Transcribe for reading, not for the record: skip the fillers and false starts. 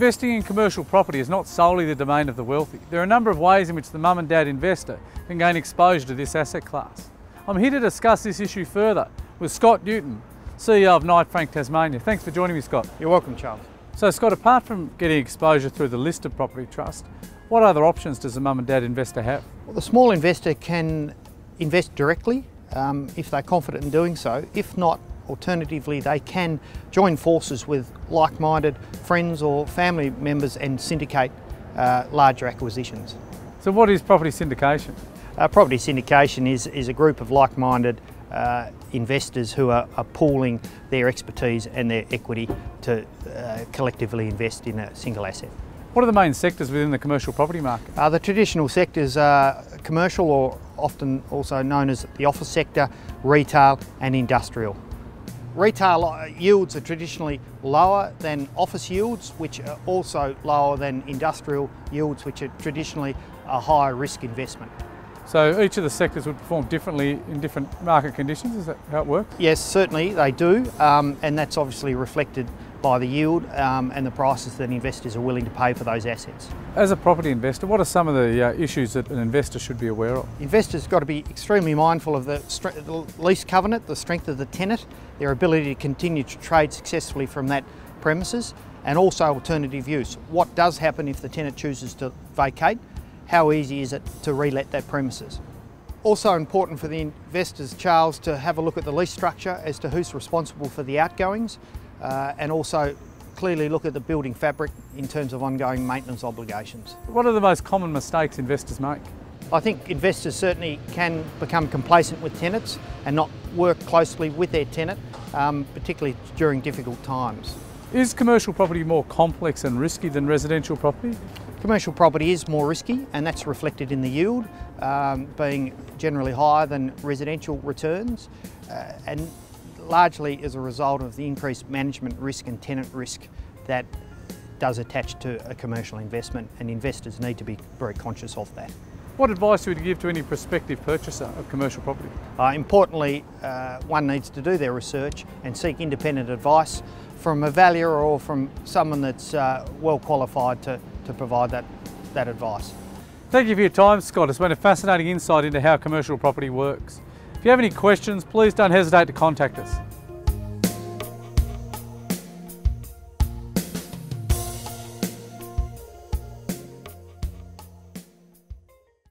Investing in commercial property is not solely the domain of the wealthy. There are a number of ways in which the mum and dad investor can gain exposure to this asset class. I'm here to discuss this issue further with Scott Newton, CEO of Knight Frank Tasmania. Thanks for joining me, Scott. You're welcome, Charles. So Scott, apart from getting exposure through the listed property trust, what other options does a mum and dad investor have? Well, the small investor can invest directly if they're confident in doing so. If not, alternatively, they can join forces with like-minded friends or family members and syndicate larger acquisitions. So what is property syndication? Property syndication is a group of like-minded investors who are pooling their expertise and their equity to collectively invest in a single asset. What are the main sectors within the commercial property market? The traditional sectors are commercial, or often also known as the office sector, retail and industrial. Retail yields are traditionally lower than office yields, which are also lower than industrial yields, which are traditionally a higher risk investment. So each of the sectors would perform differently in different market conditions, is that how it works? Yes, certainly they do, and that's obviously reflected by the yield and the prices that investors are willing to pay for those assets. As a property investor, what are some of the issues that an investor should be aware of? Investors have got to be extremely mindful of the lease covenant, the strength of the tenant, their ability to continue to trade successfully from that premises, and also alternative use. What does happen if the tenant chooses to vacate? How easy is it to re-let that premises? Also important for the investors, Charles, to have a look at the lease structure as to who's responsible for the outgoings, and also clearly look at the building fabric in terms of ongoing maintenance obligations. What are the most common mistakes investors make? I think investors certainly can become complacent with tenants and not work closely with their tenant, particularly during difficult times. Is commercial property more complex and risky than residential property? Commercial property is more risky, and that's reflected in the yield being generally higher than residential returns, and largely as a result of the increased management risk and tenant risk that does attach to a commercial investment, and investors need to be very conscious of that. What advice would you give to any prospective purchaser of commercial property? Importantly, one needs to do their research and seek independent advice from a valuer or from someone that's well qualified to provide that advice. Thank you for your time, Scott. It's been a fascinating insight into how commercial property works. If you have any questions, please don't hesitate to contact us.